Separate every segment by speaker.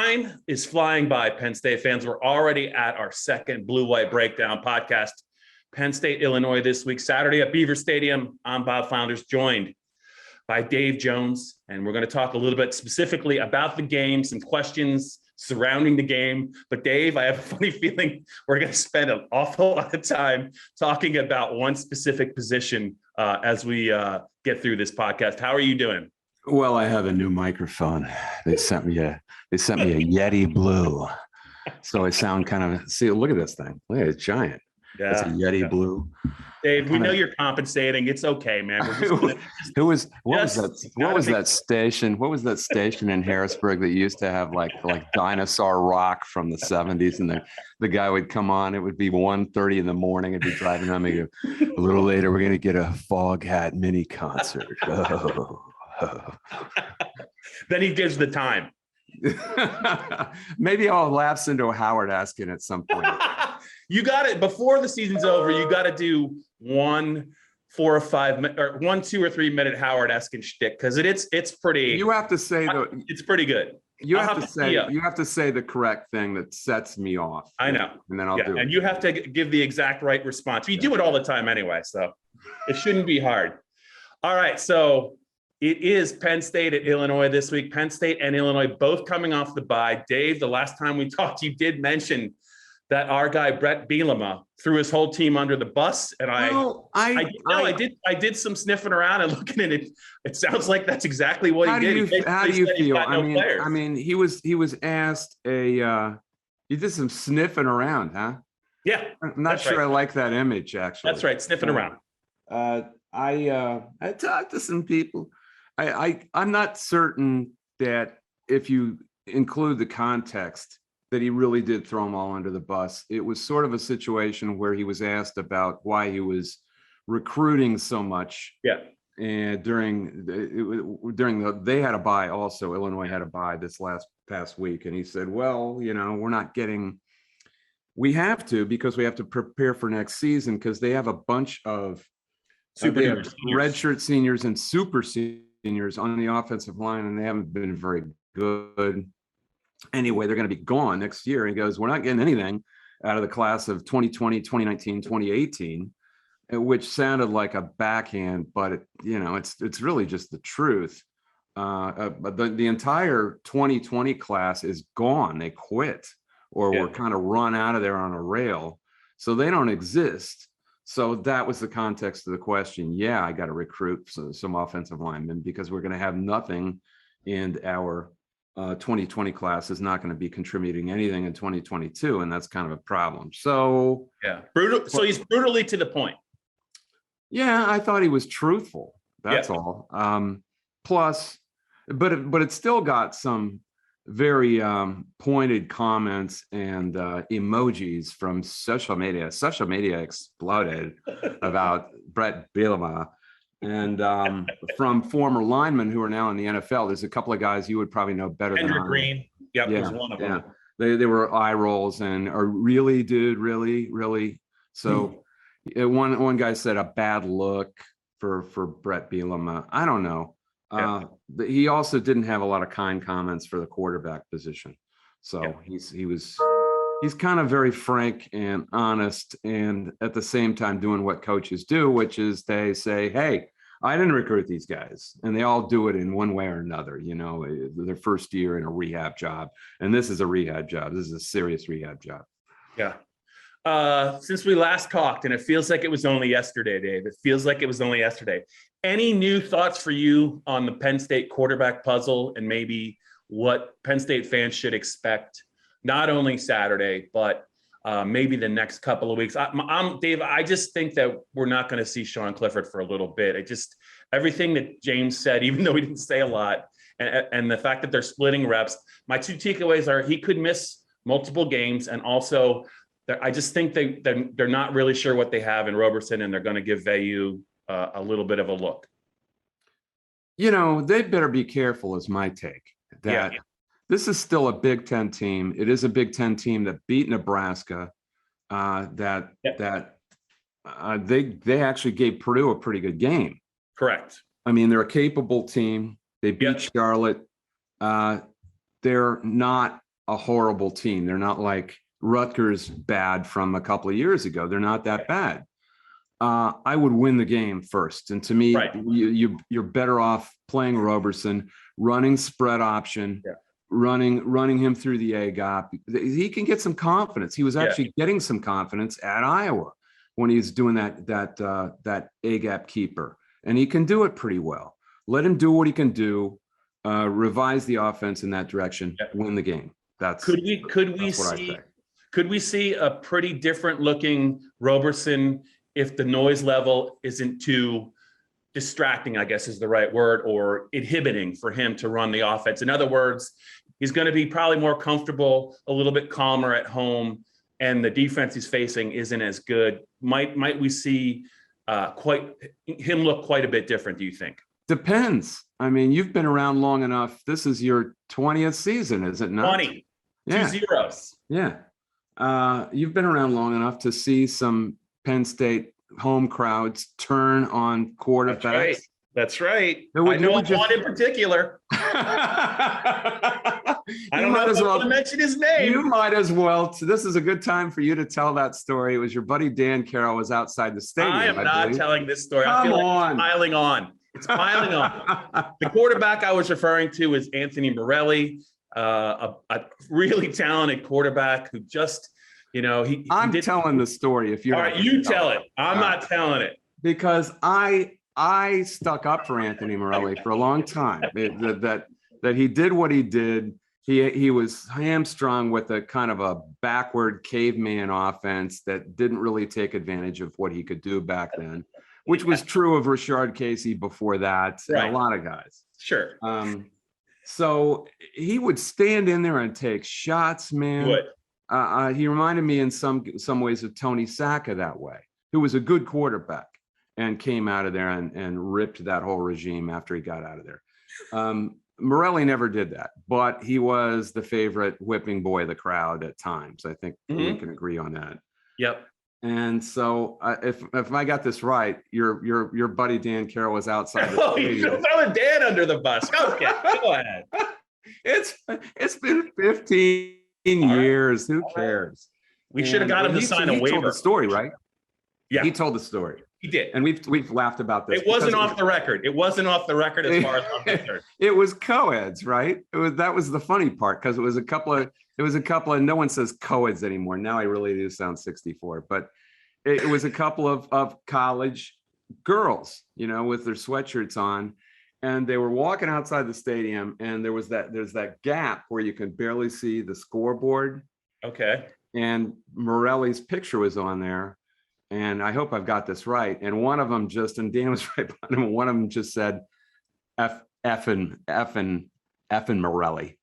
Speaker 1: Time is flying by, Penn State fans. We're already at our second Blue White Breakdown podcast. Penn State, Illinois this week, Saturday at Beaver Stadium. I'm Bob Flounders, joined by Dave Jones, and we're going to talk a little bit specifically about the game, some questions surrounding the game. But Dave, I have a funny feeling we're going to spend an awful lot of time talking about one specific position as we get through this podcast. How are you doing?
Speaker 2: Well, I have a new microphone. They sent me a Yeti Blue, so I sound kind of. See, look at this thing. Look, it's giant. Yeah, it's a Yeti Blue.
Speaker 1: Dave, we know you're compensating. It's okay, man.
Speaker 2: What was that station? What was that station in Harrisburg that used to have like dinosaur rock from the 70s? And the guy would come on. It would be 1:30 in the morning. I'd be driving on. A little later, we're gonna get a Foghat mini concert.
Speaker 1: Then he gives the time.
Speaker 2: Maybe I'll lapse into Howard asking at some point.
Speaker 1: You got it before the season's over. You got to do 1, 4 or 5 or 1, 2 or 3 minute Howard asking shtick because it's pretty.
Speaker 2: You have to say
Speaker 1: it's pretty good.
Speaker 2: You have to say the correct thing that sets me off.
Speaker 1: I know,
Speaker 2: and then I'll do it.
Speaker 1: And you have to give the exact right response. You do it all the time anyway, so it shouldn't be hard. All right, so. It is Penn State at Illinois this week. Penn State and Illinois both coming off the bye. Dave, the last time we talked, you did mention that our guy Brett Bielema threw his whole team under the bus, and I did some sniffing around and looking at it. It sounds like that's exactly what he did.
Speaker 2: How do you feel? I mean, he was asked he did some sniffing around, huh?
Speaker 1: Yeah,
Speaker 2: I'm not sure. Right. I like that image actually.
Speaker 1: That's right, sniffing around.
Speaker 2: I talked to some people. I'm not certain that if you include the context that he really did throw them all under the bus. It was sort of a situation where he was asked about why he was recruiting so much. Yeah. And they had a bye also. Illinois had a bye this past week. And he said, well, we have to because we have to prepare for next season because they have a bunch of redshirt seniors and super seniors on the offensive line, and they haven't been very good. Anyway, they're going to be gone next year. And he goes, we're not getting anything out of the class of 2020, 2019, 2018, which sounded like a backhand, but it's really just the truth. The entire 2020 class is gone. They quit or were kind of run out of there on a rail. So they don't exist. So that was the context of the question. Yeah, I got to recruit some offensive linemen because we're going to have nothing, and our 2020 class is not going to be contributing anything in 2022, and that's kind of a problem. So
Speaker 1: brutal. So he's brutally to the point.
Speaker 2: Yeah, I thought he was truthful. That's all. Plus, but it still got some very pointed comments and emojis from social media. Social media exploded about Brett Bielema and from former linemen who are now in the NFL. There's a couple of guys you would probably know better than I.
Speaker 1: Green. Was one of them.
Speaker 2: They were eye rolls and are really, dude, really. So one guy said a bad look for Brett Bielema. I don't know. He also didn't have a lot of kind comments for the quarterback position. So he's kind of very frank and honest, and at the same time doing what coaches do, which is they say, hey, I didn't recruit these guys, and they all do it in one way or another, their first year in a rehab job. And this is a rehab job. This is a serious rehab job.
Speaker 1: Yeah. Since we last talked, and it feels like it was only yesterday, Dave. It feels like it was only yesterday. Any new thoughts for you on the Penn State quarterback puzzle and maybe what Penn State fans should expect, not only Saturday, but maybe the next couple of weeks? Dave, I just think that we're not going to see Sean Clifford for a little bit. Everything that James said, even though he didn't say a lot, and the fact that they're splitting reps, my two takeaways are he could miss multiple games, and also I just think they're not really sure what they have in Roberson, and they're going to give Veyu a little bit of a look.
Speaker 2: They better be careful is my take. This is still a Big Ten team. It is a Big Ten team that beat Nebraska. They actually gave Purdue a pretty good game.
Speaker 1: Correct.
Speaker 2: I mean, they're a capable team. They beat Charlotte. They're not a horrible team. They're not like Rutgers bad from a couple of years ago. They're not that bad. I would win the game first. And to me,
Speaker 1: Right.
Speaker 2: you're better off playing Roberson, running spread option, running him through the A gap. He can get some confidence. He was actually getting some confidence at Iowa when he was doing that A gap keeper, and he can do it pretty well. Let him do what he can do. Revise the offense in that direction. Win the game.
Speaker 1: Could we see a pretty different looking Roberson if the noise level isn't too distracting, I guess is the right word, or inhibiting for him to run the offense? In other words, he's going to be probably more comfortable, a little bit calmer at home, and the defense he's facing isn't as good. Might we see him look quite a bit different, do you think?
Speaker 2: Depends. I mean, you've been around long enough. This is your 20th season, is it not?
Speaker 1: 20. Yeah. 2 zeros.
Speaker 2: Yeah. You've been around long enough to see some Penn State home crowds turn on quarterbacks.
Speaker 1: That's right. I know one in particular. I don't know if I want to mention his name.
Speaker 2: You might as well. This is a good time for you to tell that story. It was your buddy Dan Carroll was outside the stadium.
Speaker 1: I am not telling this story.
Speaker 2: Come
Speaker 1: I feel
Speaker 2: on.
Speaker 1: It's piling on. It's piling on. The quarterback I was referring to is Anthony Morelli, a really talented quarterback who just, I'm
Speaker 2: telling the story. If you're
Speaker 1: all right, you tell it. I'm not telling it
Speaker 2: because I stuck up for Anthony Morelli for a long time. That he did what he did. He was hamstrung with a kind of a backward caveman offense that didn't really take advantage of what he could do back then, which was true of Rashard Casey before that, and a lot of guys.
Speaker 1: Sure.
Speaker 2: So he would stand in there and take shots, man.
Speaker 1: He would.
Speaker 2: He reminded me in some ways of Tony Sacca that way, who was a good quarterback and came out of there and ripped that whole regime after he got out of there. Morelli never did that, but he was the favorite whipping boy of the crowd at times. I think we can agree on that.
Speaker 1: Yep.
Speaker 2: And so if I got this right, your buddy Dan Carroll was outside.
Speaker 1: You're throwing Dan under the bus. Okay, go ahead.
Speaker 2: It's been 15 years. Who cares?
Speaker 1: We should have got him to sign a waiver.
Speaker 2: He told the story, right?
Speaker 1: Yeah,
Speaker 2: he told the story.
Speaker 1: He did,
Speaker 2: and we've laughed about this.
Speaker 1: It wasn't off the record. It wasn't off the record as far as I'm concerned.
Speaker 2: It was co-eds, right? That was the funny part because it was a couple of. No one says co-eds anymore. Now I really do sound 64, but it was a couple of college girls, with their sweatshirts on, and they were walking outside the stadium, and there's that gap where you can barely see the scoreboard.
Speaker 1: Okay. And
Speaker 2: Morelli's picture was on there, and I hope I've got this right. And one of them and Dan was right behind him. One of them just said, effing Morelli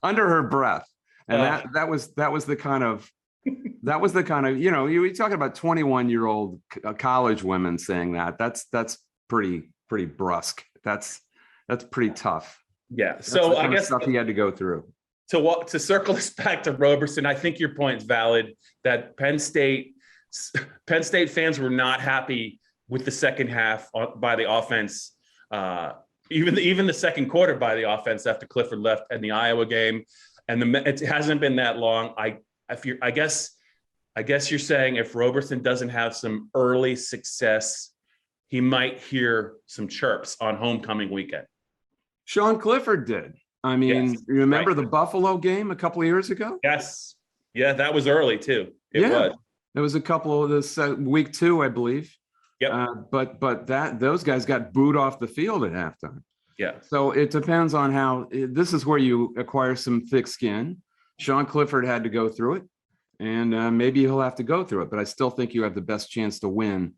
Speaker 2: under her breath. And that was the kind of, you're talking about 21-year-old college women saying that. That's pretty brusque. That's pretty tough.
Speaker 1: Yeah. So I guess
Speaker 2: stuff he had to go through.
Speaker 1: To circle this back to Roberson, I think your point is valid that Penn State fans were not happy with the second half by the offense, even the second quarter by the offense after Clifford left in the Iowa game, and it hasn't been that long. I guess you're saying if Roberson doesn't have some early success, he might hear some chirps on homecoming weekend.
Speaker 2: Sean Clifford did. I mean, you remember the Buffalo game a couple of years ago?
Speaker 1: Yes. Yeah, that was early too. It was.
Speaker 2: There was a couple of this week 2, I believe.
Speaker 1: Yeah.
Speaker 2: But those guys got booed off the field at halftime.
Speaker 1: Yeah.
Speaker 2: So it depends on how. This is where you acquire some thick skin. Sean Clifford had to go through it, and maybe he'll have to go through it. But I still think you have the best chance to win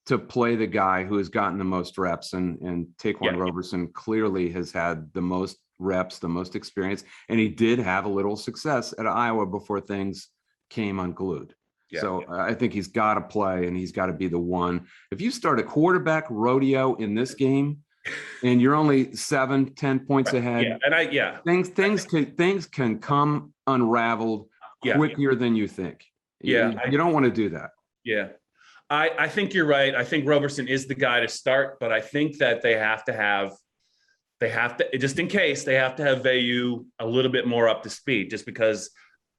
Speaker 2: to play the guy who has gotten the most reps, and Ta'Quan Roberson clearly has had the most reps, the most experience, and he did have a little success at Iowa before things came unglued. I think he's got to play, and he's got to be the one. If you start a quarterback rodeo in this game, and you're only 7-10 points ahead, things can come unraveled quicker than you think. You don't want to do that.
Speaker 1: Yeah. I think you're right. I think Roberson is the guy to start, but I think that they have to have they have to, just in case, they have to have Vayu a little bit more up to speed, just because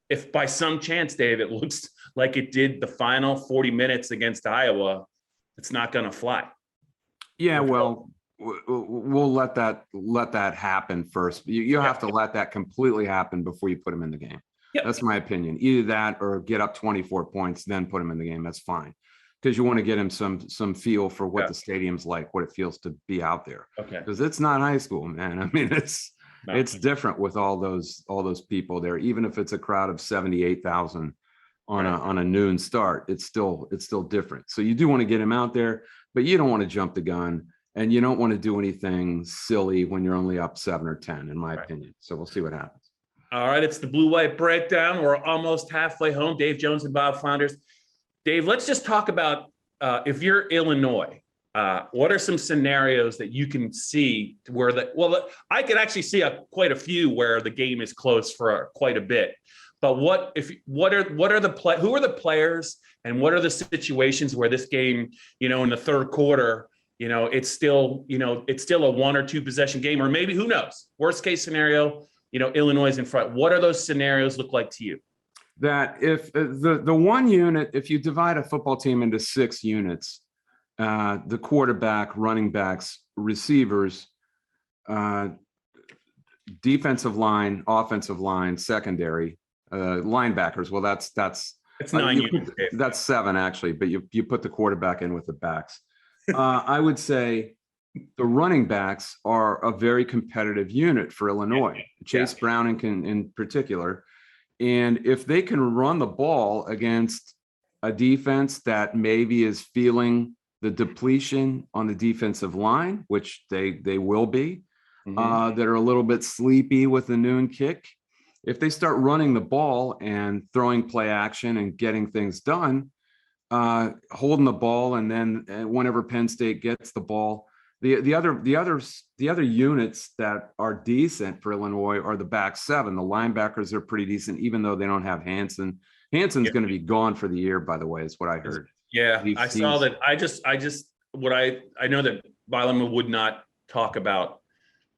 Speaker 1: if by some chance, Dave, it looks like it did the final 40 minutes against Iowa, it's not going to fly.
Speaker 2: Yeah, well, we'll let that happen first. You have to let that completely happen before you put him in the game. Yep. That's my opinion. Either that or get up 24 points, then put him in the game. That's fine, because you want to get him some feel for what the stadium's like, what it feels to be out there.
Speaker 1: Okay.
Speaker 2: Because it's not high school, man. I mean, it's different with all those people there. Even if it's a crowd of 78,000 on a noon start, it's still different. So you do want to get him out there, but you don't want to jump the gun, and you don't want to do anything silly when you're only up 7 or 10, in my opinion. So we'll see what happens. All
Speaker 1: right, it's the Blue-White Breakdown. We're almost halfway home. Dave Jones and Bob Flounders. Dave, let's just talk about if you're Illinois, what are some scenarios that you can see where I could actually see quite a few where the game is close for quite a bit. But who are the players, and what are the situations where this game, in the third quarter, it's still a 1 or 2 possession game, or maybe, who knows, worst case scenario, Illinois is in front. What are those scenarios look like to you?
Speaker 2: That if the one unit, if you divide a football team into 6 units, the quarterback, running backs, receivers, defensive line, offensive line, secondary, linebackers. Well, that's
Speaker 1: 9 units.
Speaker 2: That's 7 actually, but you put the quarterback in with the backs. I would say the running backs are a very competitive unit for Illinois. Chase Brown in particular. And if they can run the ball against a defense that maybe is feeling the depletion on the defensive line, which they will be, that are a little bit sleepy with the noon kick, if they start running the ball and throwing play action and getting things done, holding the ball, and then whenever Penn State gets the ball, the other units that are decent for Illinois are the back 7. The linebackers are pretty decent, even though they don't have Hansen. Hansen's going to be gone for the year, by the way, is what I heard.
Speaker 1: Yeah, I saw that. I know that Bielema would not talk about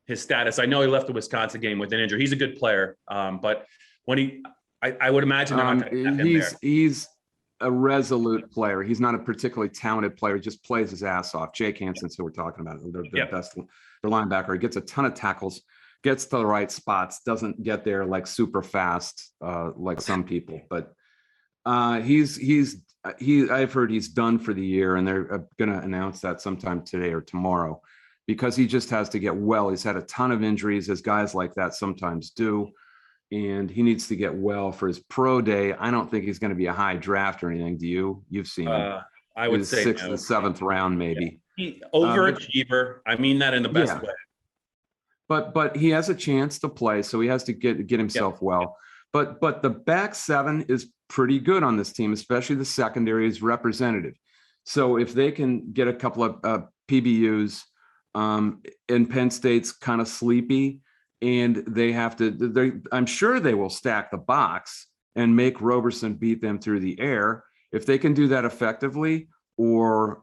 Speaker 1: his status. I know he left the Wisconsin game with an injury. He's a good player, but when I would imagine they're not going to have him there.
Speaker 2: He's a resolute player. He's not a particularly talented player. He just plays his ass off. Jake Hansen's who we're talking about. They're best. Their linebacker. He gets a ton of tackles, gets to the right spots, doesn't get there like super fast like some people. But I've heard he's done for the year, and they're going to announce that sometime today or tomorrow, because he just has to get well. He's had a ton of injuries, as guys like that sometimes do. And he needs to get well for his pro day. I don't think he's going to be a high draft or anything. Do you? You've seen him.
Speaker 1: I would say
Speaker 2: 6th and 7th round, maybe.
Speaker 1: He overachiever. I mean that in the best way.
Speaker 2: But he has a chance to play, so he has to get himself well. But the back 7 is pretty good on this team, especially the secondary is representative. So if they can get a couple of PBUs, and Penn State's kind of sleepy, and they have to, I'm sure they will stack the box and make Roberson beat them through the air. If they can do that effectively, or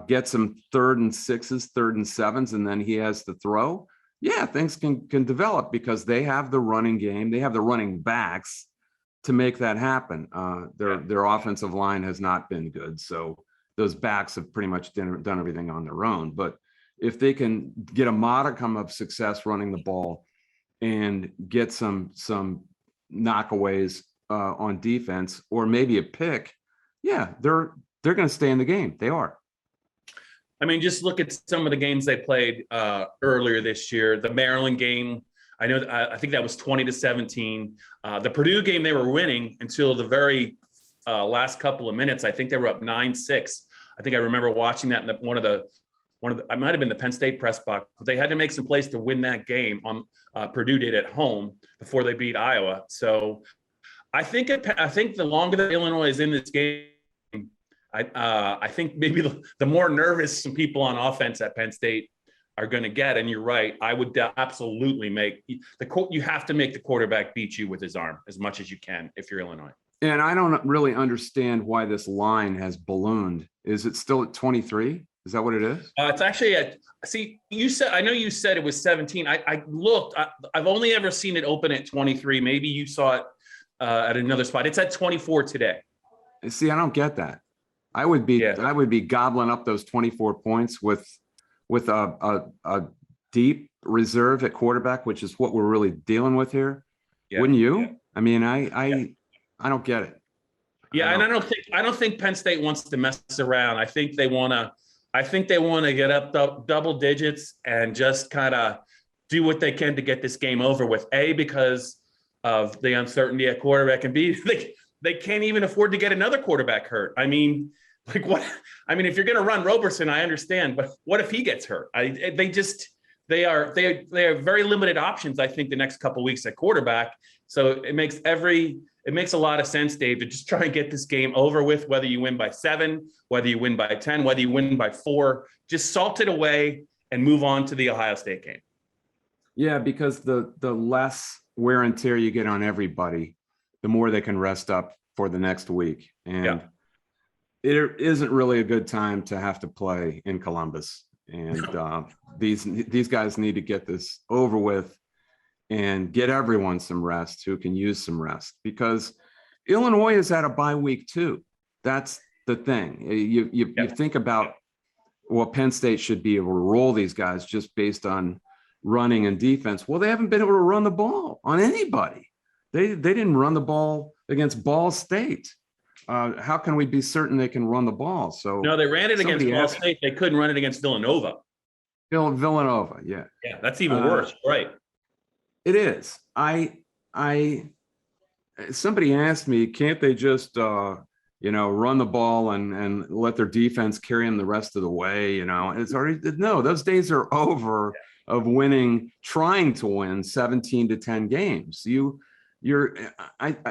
Speaker 2: get some 3rd and 6s, 3rd and 7s, and then he has to throw, things can develop, because they have the running game. They have the running backs to make that happen. Their offensive line has not been good. So those backs have pretty much done everything on their own. But if they can get a modicum of success running the ball and get some knockaways on defense, or maybe a pick, they're going to stay in the game. They are.
Speaker 1: I mean, just look at some of the games they played earlier this year. The Maryland game, I think that was 20-17. The Purdue game, they were winning until the very last couple of minutes. I think they were up 9-6. I think I remember watching that in one of the I might have been the Penn State press box, but they had to make some plays to win that game. Purdue did at home before they beat Iowa. So I think the longer that Illinois is in this game, I think maybe the more nervous some people on offense at Penn State are going to get. And you're right. I would absolutely you have to make the quarterback beat you with his arm as much as you can if you're Illinois.
Speaker 2: And I don't really understand why this line has ballooned. Is it still at 23? Is that what it is?
Speaker 1: It's actually see, I know you said it was 17. I looked, I've only ever seen it open at 23. Maybe you saw it at another spot. It's at 24 today.
Speaker 2: See, I don't get that. I would be gobbling up those 24 points with a deep reserve at quarterback, which is what we're really dealing with here. Yeah. Wouldn't you? Yeah. I mean, I don't get it.
Speaker 1: Yeah, and I don't think Penn State wants to mess around. I think they want to get up double digits and just kind of do what they can to get this game over with. A, because of the uncertainty at quarterback, and B, they can't even afford to get another quarterback hurt. I mean, like what? I mean, if you're going to run Roberson, I understand, but what if he gets hurt? They are very limited options. I think the next couple of weeks at quarterback. So it makes a lot of sense, Dave, to just try and get this game over with, whether you win by 7, whether you win by 10, whether you win by 4, just salt it away and move on to the Ohio State game.
Speaker 2: Yeah, because the less wear and tear you get on everybody, the more they can rest up for the next week. And it isn't really a good time to have to play in Columbus. And these guys need to get this over with and get everyone some rest who can use some rest, because Illinois is at a bye week too. That's the thing. You think about, well, Penn State should be able to roll these guys just based on running and defense. Well, they haven't been able to run the ball on anybody. They didn't run the ball against Ball State. How can we be certain they can run the ball? So
Speaker 1: no, they ran it against Ball State. They couldn't run it against Villanova.
Speaker 2: Villanova, yeah.
Speaker 1: Yeah, that's even worse, right?
Speaker 2: It is. Somebody asked me, can't they just run the ball and let their defense carry them the rest of the way? And it's already, no, those days are over of winning, trying to win 17-10 games.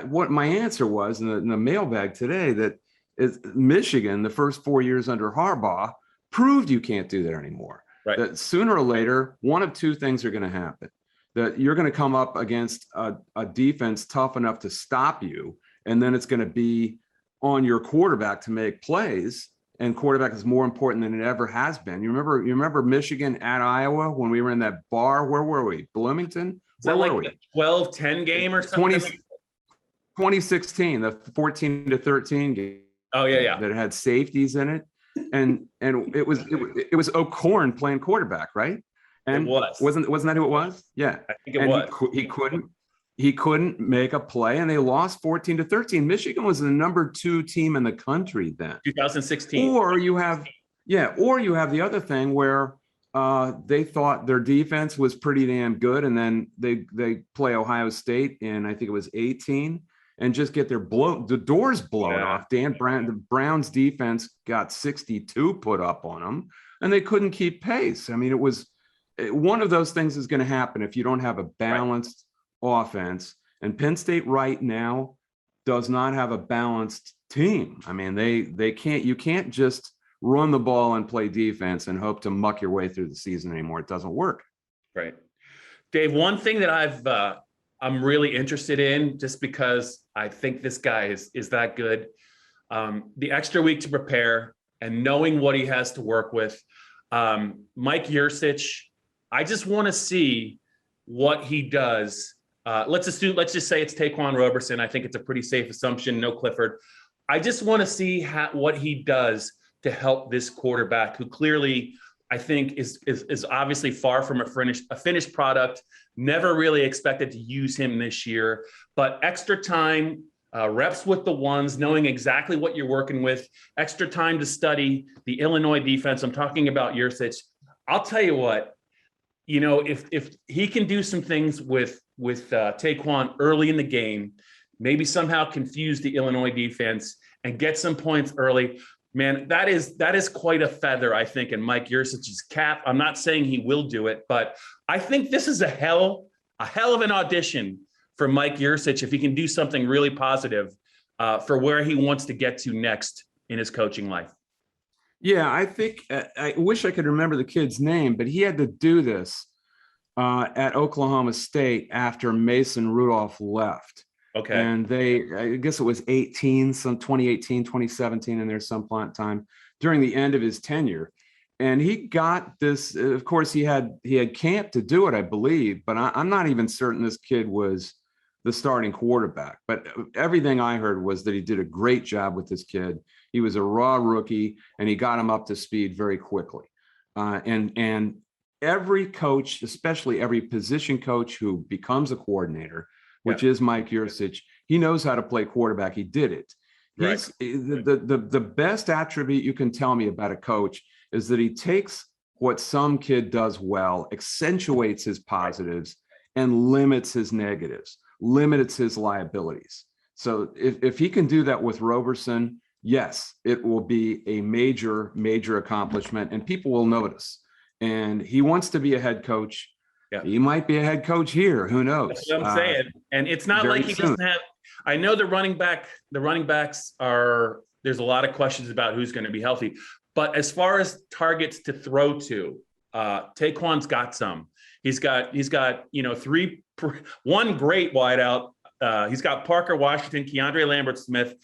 Speaker 2: What my answer was in the mailbag today, that is Michigan, the first 4 years under Harbaugh, proved you can't do that anymore. Right. That sooner or later, one of two things are going to happen. That you're going to come up against a defense tough enough to stop you, and then it's going to be on your quarterback to make plays. And quarterback is more important than it ever has been. You remember Michigan at Iowa when we were in that bar? Where were we? Bloomington?
Speaker 1: Where were we? 12-10 game or something?
Speaker 2: 2016, the 14-13 game.
Speaker 1: Oh yeah.
Speaker 2: That had safeties in it, and it was O'Corn playing quarterback, right? And wasn't that who it was? Yeah,
Speaker 1: I think it was.
Speaker 2: He couldn't make a play, and they lost 14-13. Michigan was the number 2 team in the country then.
Speaker 1: 2016.
Speaker 2: Or you have the other thing where they thought their defense was pretty damn good, and then they play Ohio State in, I think it was 18, and just get the doors blown off. The Browns defense got 62 put up on them, and they couldn't keep pace. I mean, it was one of those things is going to happen if you don't have a balanced offense. And Penn State right now does not have a balanced team. I mean, you can't just run the ball and play defense and hope to muck your way through the season anymore. It doesn't work.
Speaker 1: Right. Dave, one thing that I'm really interested in, just because I think this guy is that good, the extra week to prepare and knowing what he has to work with. Mike Yurcich, I just want to see what he does. Let's just say it's Ta'Quan Roberson. I think it's a pretty safe assumption. No Clifford. I just want to see what he does to help this quarterback, who clearly I think is obviously far from a finished product. Never really expected to use him this year, but extra time, reps with the ones, knowing exactly what you're working with, extra time to study the Illinois defense. I'm talking about Yurcich. I'll tell you what. If he can do some things with Ta'Quan early in the game, maybe somehow confuse the Illinois defense and get some points early, man, that is quite a feather, I think, in Mike Yurcich's cap. I'm not saying he will do it, but I think this is a hell of an audition for Mike Yurcich if he can do something really positive for where he wants to get to next in his coaching life.
Speaker 2: Yeah, I think I wish I could remember the kid's name, but he had to do this at Oklahoma State after Mason Rudolph left.
Speaker 1: Okay.
Speaker 2: And I guess it was 2018, 2017 in there some time during the end of his tenure. And he got this, of course, he had camp to do it, I believe, but I'm not even certain this kid was the starting quarterback. But everything I heard was that he did a great job with this kid. He was a raw rookie, and he got him up to speed very quickly. And every coach, especially every position coach who becomes a coordinator, which is Mike Yurcich, he knows how to play quarterback. He did it. He's the best attribute you can tell me about a coach is that he takes what some kid does well, accentuates his positives, and limits his negatives, limits his liabilities. So if he can do that with Roberson, yes, it will be a major, major accomplishment, and people will notice. And he wants to be a head coach.
Speaker 1: Yeah.
Speaker 2: He might be a head coach here. Who knows?
Speaker 1: That's what I'm saying. And it's not like he doesn't have. I know the running backs are. There's a lot of questions about who's going to be healthy. But as far as targets to throw to, Ta'Quan's got some. He's got one great wideout. He's got Parker Washington, Keandre Lambert-Smith.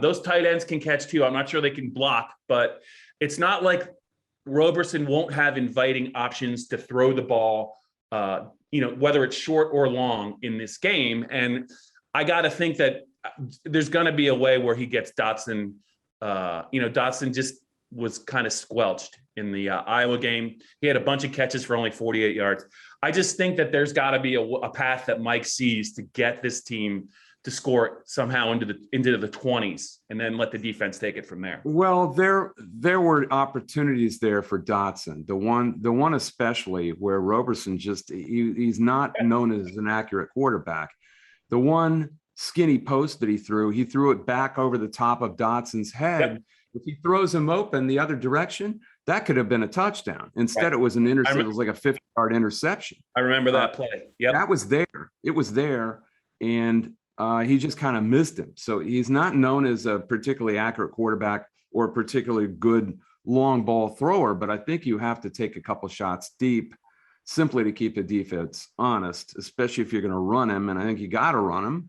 Speaker 1: Those tight ends can catch too. I'm not sure they can block, but it's not like Roberson won't have inviting options to throw the ball, whether it's short or long in this game. And I got to think that there's going to be a way where he gets Dotson. Dotson just was kind of squelched in the Iowa game. He had a bunch of catches for only 48 yards. I just think that there's got to be a path that Mike sees to get this team to score somehow into the 20s, and then let the defense take it from there.
Speaker 2: Well, there were opportunities there for Dotson. The one especially where Roberson he's not known as an accurate quarterback. The one skinny post that he threw it back over the top of Dotson's head. Yep. If he throws him open the other direction, that could have been a touchdown. Instead, it was an interception. It was like a 50-yard interception.
Speaker 1: I remember that play. Yeah,
Speaker 2: that was there. It was there, and he just kind of missed him. So he's not known as a particularly accurate quarterback or a particularly good long ball thrower. But I think you have to take a couple shots deep simply to keep the defense honest, especially if you're going to run him. And I think you got to run him,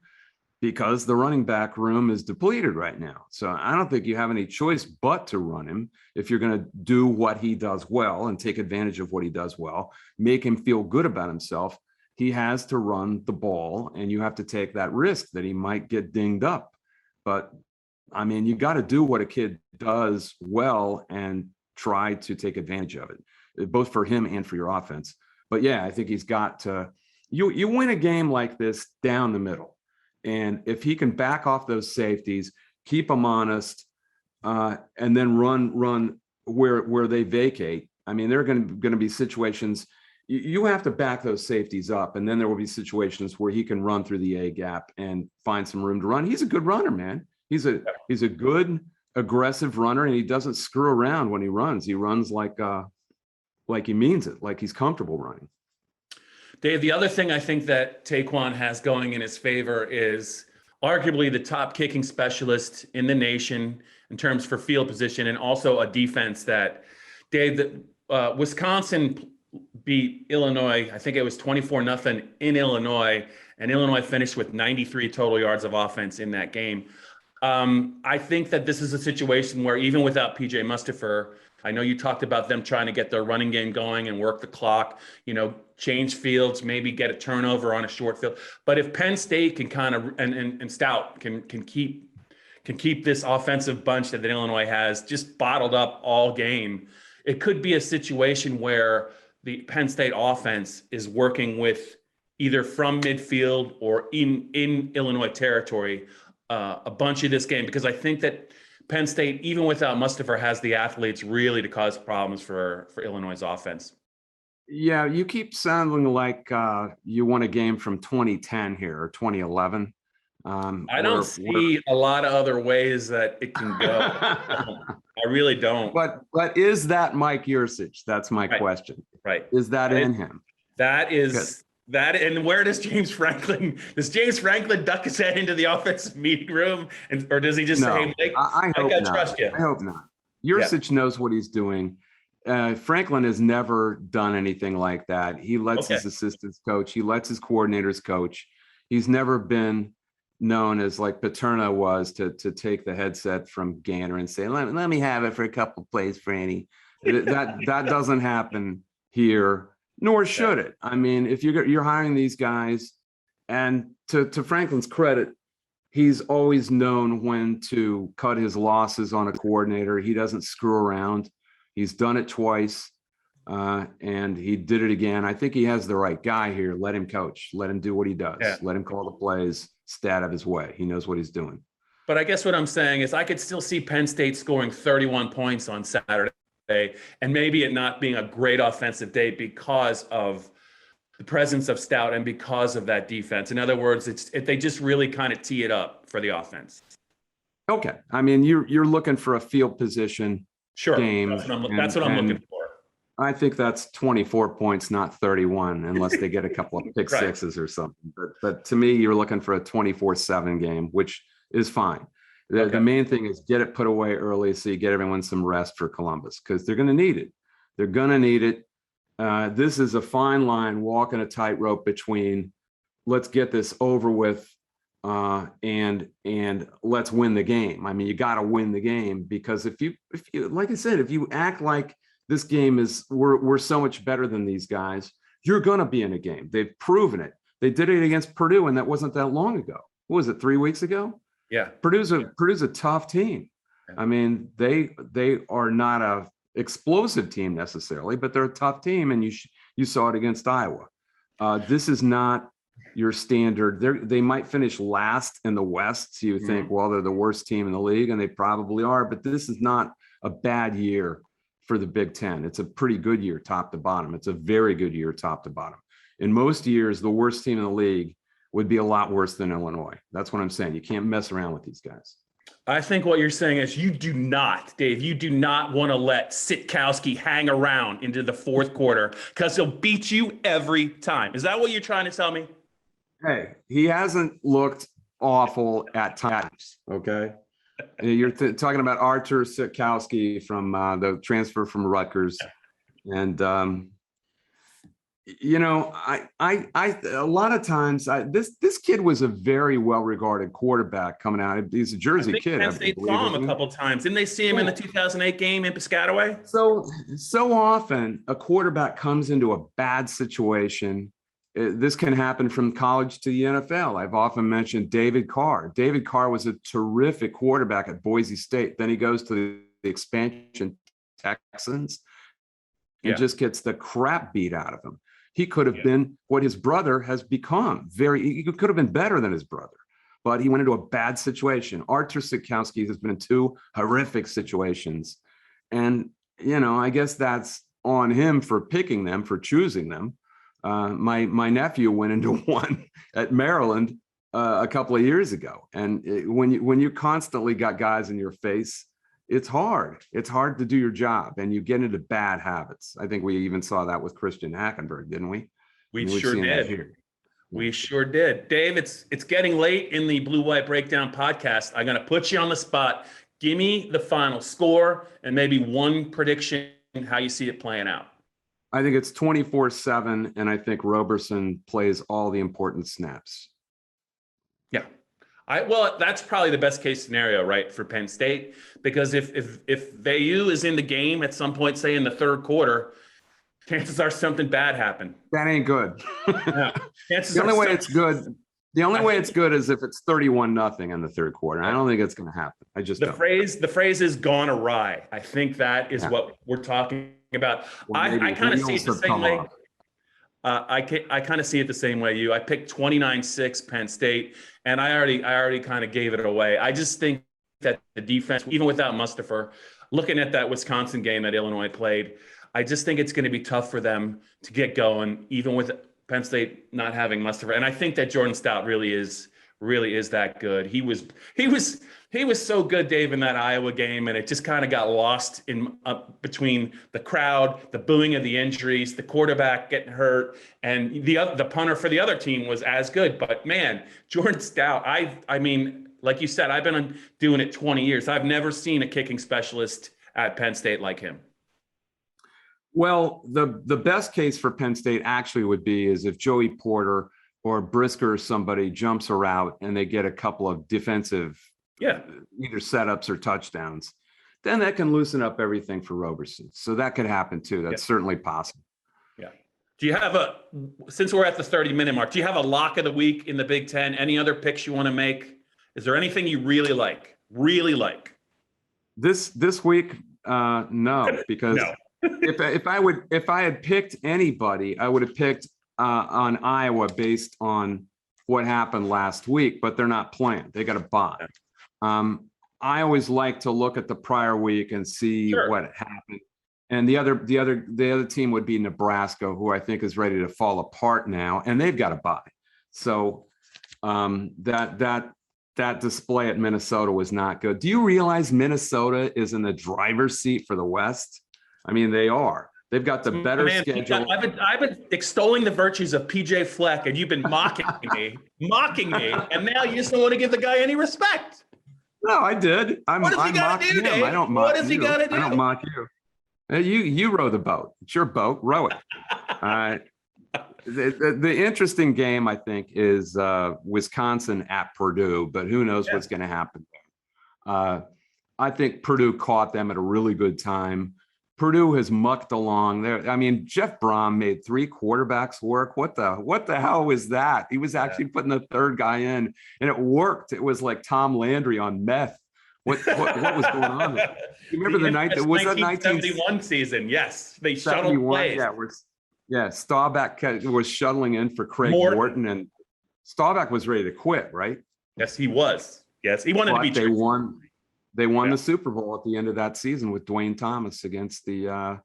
Speaker 2: because the running back room is depleted right now. So I don't think you have any choice but to run him if you're going to do what he does well and take advantage of what he does well, make him feel good about himself. He has to run the ball, and you have to take that risk that he might get dinged up. But I mean, you got to do what a kid does well and try to take advantage of it, both for him and for your offense. But yeah, I think he's got to, you win a game like this down the middle. And if he can back off those safeties, keep them honest, and then run where they vacate. I mean, there are going to be situations you have to back those safeties up, and then there will be situations where he can run through the A gap and find some room to run. He's a good runner, man. He's a good aggressive runner, and he doesn't screw around when he runs. He runs like he means it, like he's comfortable running.
Speaker 1: Dave, the other thing I think that Ta'Quan has going in his favor is arguably the top kicking specialist in the nation in terms for field position, and also a defense that, Dave, Wisconsin beat Illinois. I think it was 24-0 in Illinois, and Illinois finished with 93 total yards of offense in that game. I think that this is a situation where even without PJ Mustipher, I know you talked about them trying to get their running game going and work the clock, change fields, maybe get a turnover on a short field. But if Penn State can kind of, and Stout can keep this offensive bunch that Illinois has just bottled up all game, it could be a situation where the Penn State offense is working with either from midfield or in Illinois territory a bunch of this game, because I think that Penn State, even without Mustipher, has the athletes really to cause problems for Illinois' offense.
Speaker 2: Yeah, you keep sounding like you won a game from 2010 here, or 2011.
Speaker 1: I don't see a lot of other ways that it can go. I really don't.
Speaker 2: But is that Mike Yurcich? That's my question.
Speaker 1: Right.
Speaker 2: Is that in him?
Speaker 1: That is that. And where does James Franklin duck his head into the offensive meeting room, or does he just say, "Hey, Mike, I trust you"?
Speaker 2: I hope not. Yurcich knows what he's doing. Franklin has never done anything like that. He lets his assistants coach. He lets his coordinators coach. He's never been known as like Paterno was to take the headset from Gainer and say, let me have it for a couple plays, Franny. That doesn't happen here, nor should it. I mean, if you're hiring these guys, and to Franklin's credit, he's always known when to cut his losses on a coordinator. He doesn't screw around. He's done it twice, and he did it again. I think he has the right guy here. Let him coach. Let him do what he does.
Speaker 1: Yeah.
Speaker 2: Let him call the plays. Stay out of his way. He knows what he's doing.
Speaker 1: But I guess what I'm saying is I could still see Penn State scoring 31 points on Saturday, and maybe it not being a great offensive day because of the presence of Stout and because of that defense. In other words, they just really kind of tee it up for the offense.
Speaker 2: Okay. I mean, you're looking for a field position game.
Speaker 1: That's what I'm looking for.
Speaker 2: I think that's 24 points, not 31, unless they get a couple of pick
Speaker 1: Right.
Speaker 2: sixes or something. But to me, you're looking for a 24-7 game, which is fine. The main thing is get it put away early so you get everyone some rest for Columbus, because they're going to need it. They're going to need it. This is a fine line, walking a tightrope between let's get this over with and let's win the game. I mean, you got to win the game, because if you like I said, if you act like this game is we're so much better than these guys, you're going to be in a game. They've proven it. They did it against Purdue, and that wasn't that long ago. What was it, 3 weeks ago?
Speaker 1: Yeah.
Speaker 2: Purdue's a tough team. I mean, they are not a explosive team necessarily, but they're a tough team, and you saw it against Iowa. This is not your standard. They might finish last in the West, so you think, well, they're the worst team in the league, and they probably are, but this is not a bad year for the Big Ten. It's a pretty good year top to bottom. It's a very good year top to bottom. In most years, the worst team in the league would be a lot worse than Illinois. That's what I'm saying. You can't mess around with these guys.
Speaker 1: I think what you're saying is you do not, Dave, you do not want to let Sitkowski hang around into the fourth quarter, because he'll beat you every time. Is that what you're trying to tell me?
Speaker 2: Hey, he hasn't looked awful at times, okay? You're talking about Artur Sitkowski from the transfer from Rutgers. And, you know, I a lot of times this kid was a very well-regarded quarterback coming out. He's a Jersey kid.
Speaker 1: Penn State saw him a couple times. Didn't they see him in the 2008 game in Piscataway?
Speaker 2: So often a quarterback comes into a bad situation. This can happen from college to the NFL. I've often mentioned David Carr. David Carr was a terrific quarterback at Boise State. Then he goes to the expansion Texans and just gets the crap beat out of him. He could have been what his brother has become. He could have been better than his brother, but he went into a bad situation. Artur Sitkowski has been in two horrific situations. And, you know, I guess that's on him for picking them, for choosing them. My nephew went into one at Maryland a couple of years ago. And when you constantly got guys in your face, it's hard. It's hard to do your job, and you get into bad habits. I think we even saw that with Christian Hackenberg, didn't we?
Speaker 1: We sure did. We sure did. Dave, it's getting late in the Blue White Breakdown podcast. I'm going to put you on the spot. Give me the final score and maybe one prediction how you see it playing out.
Speaker 2: I think it's 24-7, and I think Roberson plays all the important snaps.
Speaker 1: Yeah. Well, that's probably the best case scenario, right, for Penn State, because if VU is in the game at some point, say in the third quarter, chances are something bad happened.
Speaker 2: That ain't good.
Speaker 1: Yeah.
Speaker 2: The only way it's good. The only way it's good is if it's 31-0 in the third quarter. I don't think it's going to happen. I just
Speaker 1: the phrase is gone awry. I think that is what we're talking about.
Speaker 2: Well,
Speaker 1: I kind of see it the same way. I kind of see it the same way you. I picked 29-6 Penn State, and I already kind of gave it away. I just think that the defense, even without Mustafa, looking at that Wisconsin game that Illinois played, I just think it's going to be tough for them to get going, even with Penn State not having Mustafa. And I think that Jordan Stout really is that good. He was so good, Dave, in that Iowa game, and it just kind of got lost in between the crowd, the booing of the injuries, the quarterback getting hurt, and the punter for the other team was as good. But man, Jordan Stout, I mean, like you said, I've been doing it 20 years. I've never seen a kicking specialist at Penn State like him.
Speaker 2: Well, the best case for Penn State actually would be is if Joey Porter or Brisker or somebody jumps a route and they get a couple of defensive either setups or touchdowns. then that can loosen up everything for Roberson. So that could happen too. That's certainly possible.
Speaker 1: Yeah. Do you have since we're at the 30-minute mark, do you have a lock of the week in the Big Ten? Any other picks you want to make? Is there anything you really like? Really like?
Speaker 2: This week, no, because
Speaker 1: No.
Speaker 2: if I had picked anybody, I would have picked on Iowa based on what happened last week, but they're not playing. They got a bye. I always like to look at the prior week and see what happened. And the other team would be Nebraska, who I think is ready to fall apart now, and they've got a bye. So that display at Minnesota was not good. Do you realize Minnesota is in the driver's seat for the West? I mean, they are. They've got the better schedule.
Speaker 1: I've been extolling the virtues of PJ Fleck, and you've been mocking me, and now you just don't want to give the guy any respect.
Speaker 2: No, I did. What does he got to do, Dave? I don't mock you. I don't mock you. You row the boat. It's your boat. Row it. The interesting game, I think, is Wisconsin at Purdue, but who knows what's going to happen there. I think Purdue caught them at a really good time. Purdue has mucked along there. I mean, Jeff Brom made 3 quarterbacks work. What the hell was that? He was actually putting the third guy in, and it worked. It was like Tom Landry on meth. What was going on there? You remember the night that was that
Speaker 1: 1971 season? Yes, they shuttled plays.
Speaker 2: Staubach was shuttling in for Craig Morton, and Staubach was ready to quit, right?
Speaker 1: Yes, he was. Yes, he wanted to be.
Speaker 2: They won the Super Bowl at the end of that season with Dwayne Thomas against the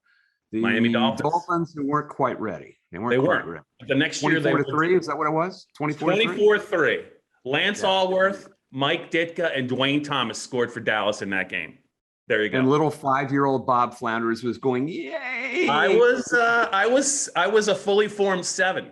Speaker 1: Miami Dolphins,
Speaker 2: who weren't quite ready. They weren't quite ready.
Speaker 1: The next year,
Speaker 2: 24-3. Is that what it was?
Speaker 1: 24-3. Lance Allworth, Mike Ditka, and Dwayne Thomas scored for Dallas in that game. There you go.
Speaker 2: And little 5-year-old Bob Flounders was going, yay!
Speaker 1: I was a fully formed 7.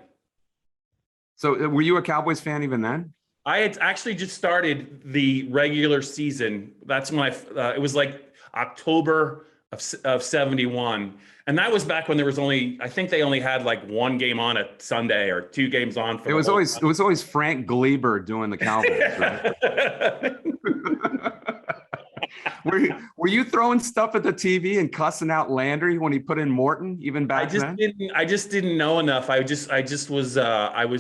Speaker 2: So were you a Cowboys fan even then?
Speaker 1: I had actually just started the regular season. That's when it was like October of 71. And that was back when there was I think they only had like 1 game on a Sunday or 2 games on. For it was
Speaker 2: always Frank Gleber doing the Cowboys, right? Were you throwing stuff at the TV and cussing out Landry when he put in Morton even back then?
Speaker 1: I just didn't know enough. I was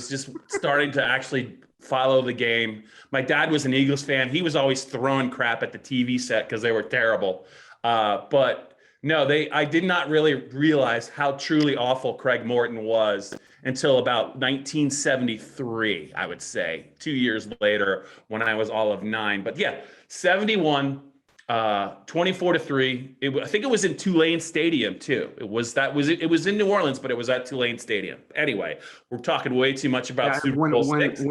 Speaker 1: just starting to actually follow the game. My dad was an Eagles fan. He was always throwing crap at the TV set because they were terrible. But no, I did not really realize how truly awful Craig Morton was until about 1973, I would say, 2 years later when I was all of 9. But yeah, 71, 24-3. I think it was in Tulane Stadium too. It was in New Orleans, but it was at Tulane Stadium. Anyway, we're talking way too much about Super Bowl 6.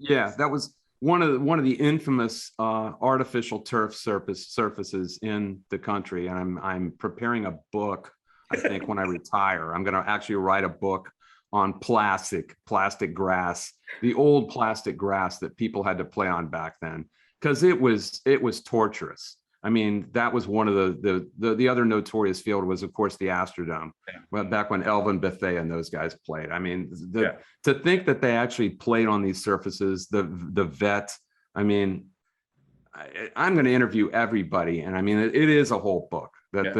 Speaker 2: That was one of the infamous artificial turf surfaces in the country. And I'm preparing a book. I think when I retire, I'm going to actually write a book on plastic grass, the old plastic grass that people had to play on back then. Because it was torturous. I mean, that was one of the other notorious field was, of course, the Astrodome. Well, back when Elvin Bethea and those guys played. I mean, to think that they actually played on these surfaces, the vet. I mean, I'm going to interview everybody, and I mean, it is a whole book that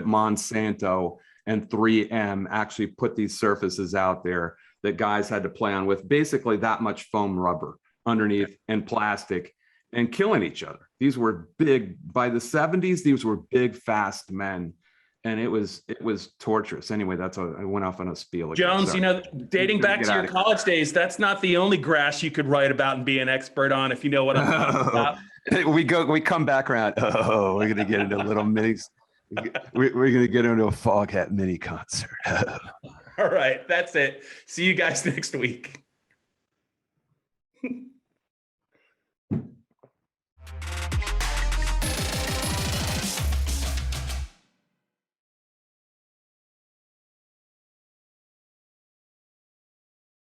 Speaker 2: Monsanto and 3M actually put these surfaces out there that guys had to play on with basically that much foam rubber underneath and plastic. And killing each other. These were big, by the 70s, these were big, fast men. And it was torturous. Anyway, I went off on a spiel.
Speaker 1: Jones, dating back to your college days, that's not the only grass you could write about and be an expert on, if you know what I'm talking about.
Speaker 2: We come back around. Oh, we're going to get into little minis. We're going to get into a Foghat mini concert.
Speaker 1: All right, that's it. See you guys next week.